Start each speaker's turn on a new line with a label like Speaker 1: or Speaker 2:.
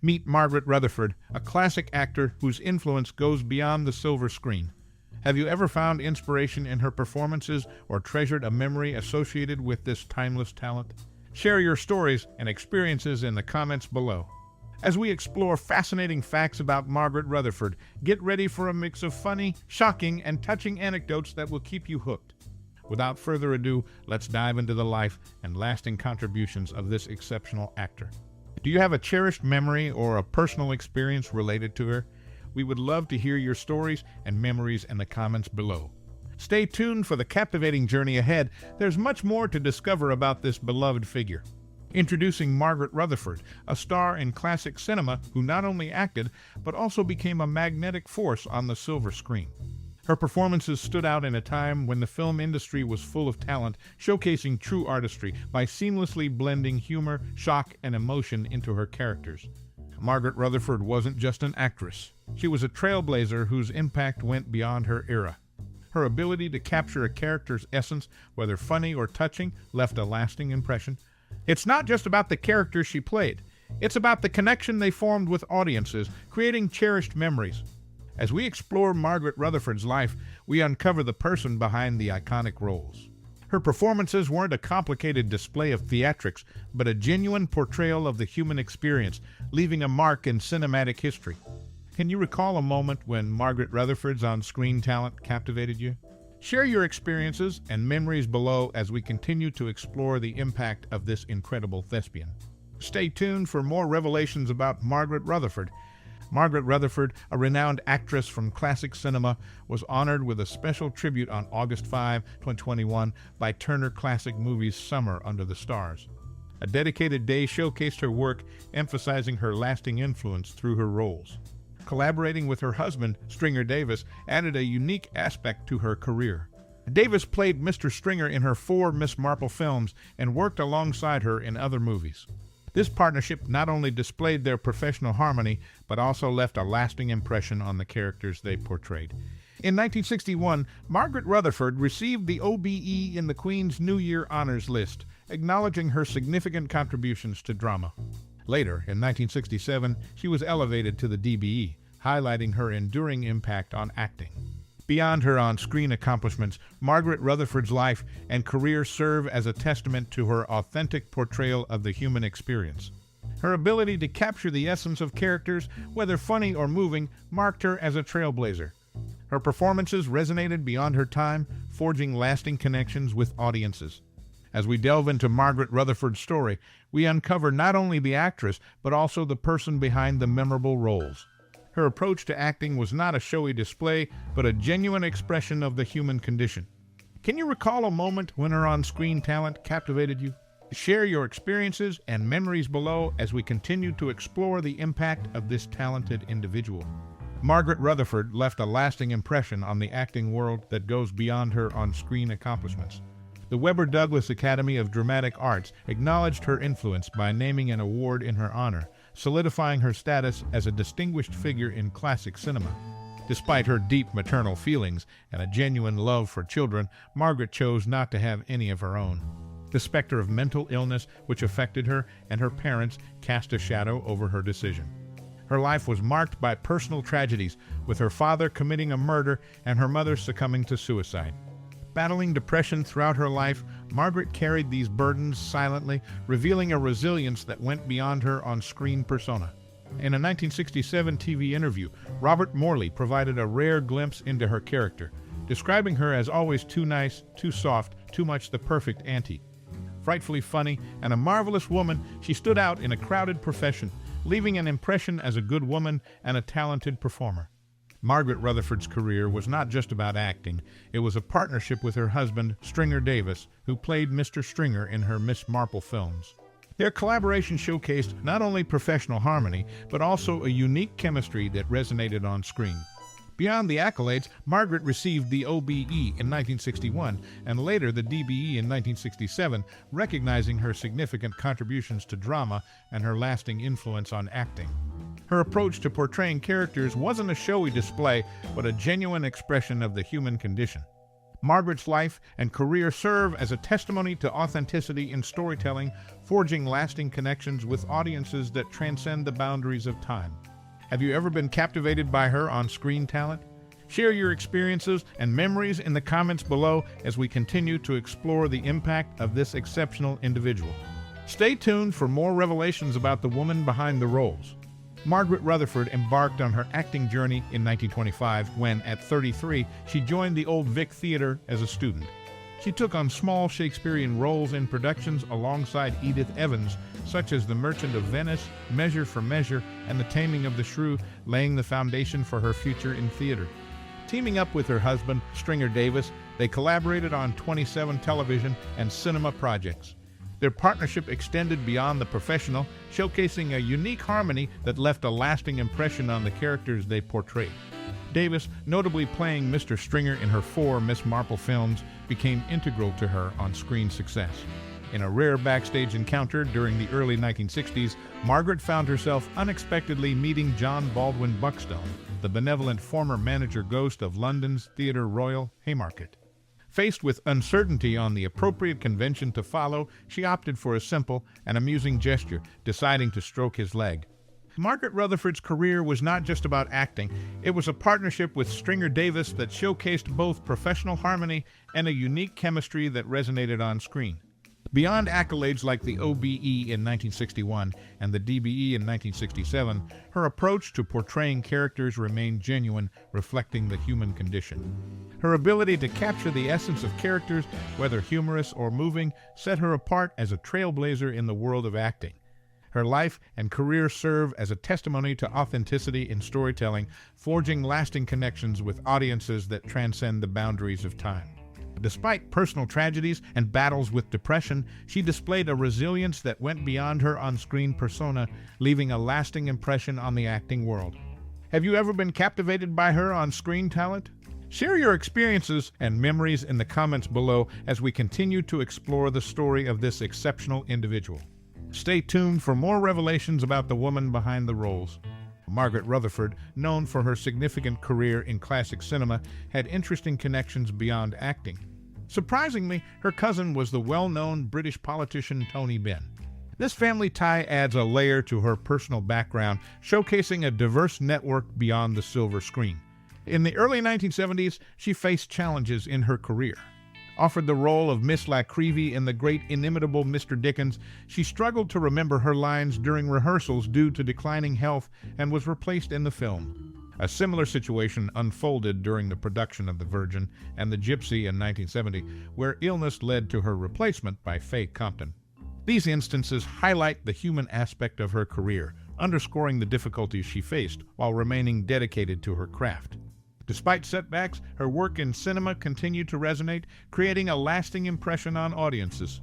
Speaker 1: Meet Margaret Rutherford, a classic actor whose influence goes beyond the silver screen. Have you ever found inspiration in her performances or treasured a memory associated with this timeless talent? Share your stories and experiences in the comments below. As we explore fascinating facts about Margaret Rutherford, get ready for a mix of funny, shocking, and touching anecdotes that will keep you hooked. Without further ado, let's dive into the life and lasting contributions of this exceptional actor. Do you have a cherished memory or a personal experience related to her? We would love to hear your stories and memories in the comments below. Stay tuned for the captivating journey ahead. There's much more to discover about this beloved figure. Introducing Margaret Rutherford, a star in classic cinema who not only acted, but also became a magnetic force on the silver screen. Her performances stood out in a time when the film industry was full of talent, showcasing true artistry by seamlessly blending humor, shock, and emotion into her characters. Margaret Rutherford wasn't just an actress. She was a trailblazer whose impact went beyond her era. Her ability to capture a character's essence, whether funny or touching, left a lasting impression. It's not just about the characters she played. It's about the connection they formed with audiences, creating cherished memories. As we explore Margaret Rutherford's life, we uncover the person behind the iconic roles. Her performances weren't a complicated display of theatrics, but a genuine portrayal of the human experience, leaving a mark in cinematic history. Can you recall a moment when Margaret Rutherford's on-screen talent captivated you? Share your experiences and memories below as we continue to explore the impact of this incredible thespian. Stay tuned for more revelations about Margaret Rutherford. Margaret Rutherford, a renowned actress from classic cinema, was honored with a special tribute on August 5, 2021 by Turner Classic Movies' Summer Under the Stars. A dedicated day showcased her work, emphasizing her lasting influence through her roles. Collaborating with her husband, Stringer Davis, added a unique aspect to her career. Davis played Mr. Stringer in her 4 Miss Marple films and worked alongside her in other movies. This partnership not only displayed their professional harmony, but also left a lasting impression on the characters they portrayed. In 1961, Margaret Rutherford received the OBE in the Queen's New Year Honors List, acknowledging her significant contributions to drama. Later, in 1967, she was elevated to the DBE, highlighting her enduring impact on acting. Beyond her on-screen accomplishments, Margaret Rutherford's life and career serve as a testament to her authentic portrayal of the human experience. Her ability to capture the essence of characters, whether funny or moving, marked her as a trailblazer. Her performances resonated beyond her time, forging lasting connections with audiences. As we delve into Margaret Rutherford's story, we uncover not only the actress, but also the person behind the memorable roles. Her approach to acting was not a showy display, but a genuine expression of the human condition. Can you recall a moment when her on-screen talent captivated you? Share your experiences and memories below as we continue to explore the impact of this talented individual. Margaret Rutherford left a lasting impression on the acting world that goes beyond her on-screen accomplishments. The Webber Douglas Academy of Dramatic Arts acknowledged her influence by naming an award in her honor, solidifying her status as a distinguished figure in classic cinema. Despite her deep maternal feelings and a genuine love for children, Margaret chose not to have any of her own. The specter of mental illness which affected her and her parents cast a shadow over her decision. Her life was marked by personal tragedies, with her father committing a murder and her mother succumbing to suicide. Battling depression throughout her life, Margaret carried these burdens silently, revealing a resilience that went beyond her on-screen persona. In a 1967 TV interview, Robert Morley provided a rare glimpse into her character, describing her as always too nice, too soft, too much the perfect auntie. Frightfully funny and a marvelous woman, she stood out in a crowded profession, leaving an impression as a good woman and a talented performer. Margaret Rutherford's career was not just about acting. It was a partnership with her husband, Stringer Davis, who played Mr. Stringer in her Miss Marple films. Their collaboration showcased not only professional harmony, but also a unique chemistry that resonated on screen. Beyond the accolades, Margaret received the OBE in 1961 and later the DBE in 1967, recognizing her significant contributions to drama and her lasting influence on acting. Her approach to portraying characters wasn't a showy display, but a genuine expression of the human condition. Margaret's life and career serve as a testimony to authenticity in storytelling, forging lasting connections with audiences that transcend the boundaries of time. Have you ever been captivated by her on-screen talent? Share your experiences and memories in the comments below as we continue to explore the impact of this exceptional individual. Stay tuned for more revelations about the woman behind the roles. Margaret Rutherford embarked on her acting journey in 1925 when, at 33, she joined the Old Vic Theatre as a student. She took on small Shakespearean roles in productions alongside Edith Evans, such as The Merchant of Venice, Measure for Measure, and The Taming of the Shrew, laying the foundation for her future in theater. Teaming up with her husband, Stringer Davis, they collaborated on 27 television and cinema projects. Their partnership extended beyond the professional, showcasing a unique harmony that left a lasting impression on the characters they portrayed. Davis, notably playing Mr. Stringer in her 4 Miss Marple films, became integral to her on-screen success. In a rare backstage encounter during the early 1960s, Margaret found herself unexpectedly meeting John Baldwin Buckstone, the benevolent former manager ghost of London's Theatre Royal, Haymarket. Faced with uncertainty on the appropriate convention to follow, she opted for a simple and amusing gesture, deciding to stroke his leg. Margaret Rutherford's career was not just about acting. It was a partnership with Stringer Davis that showcased both professional harmony and a unique chemistry that resonated on screen. Beyond accolades like the OBE in 1961 and the DBE in 1967, her approach to portraying characters remained genuine, reflecting the human condition. Her ability to capture the essence of characters, whether humorous or moving, set her apart as a trailblazer in the world of acting. Her life and career serve as a testimony to authenticity in storytelling, forging lasting connections with audiences that transcend the boundaries of time. Despite personal tragedies and battles with depression, she displayed a resilience that went beyond her on-screen persona, leaving a lasting impression on the acting world. Have you ever been captivated by her on-screen talent? Share your experiences and memories in the comments below as we continue to explore the story of this exceptional individual. Stay tuned for more revelations about the woman behind the roles. Margaret Rutherford, known for her significant career in classic cinema, had interesting connections beyond acting. Surprisingly, her cousin was the well-known British politician Tony Benn. This family tie adds a layer to her personal background, showcasing a diverse network beyond the silver screen. In the early 1970s, she faced challenges in her career. Offered the role of Miss La Creevy in the great Inimitable Mr. Dickens, she struggled to remember her lines during rehearsals due to declining health and was replaced in the film. A similar situation unfolded during the production of The Virgin and The Gypsy in 1970, where illness led to her replacement by Faye Compton. These instances highlight the human aspect of her career, underscoring the difficulties she faced while remaining dedicated to her craft. Despite setbacks, her work in cinema continued to resonate, creating a lasting impression on audiences.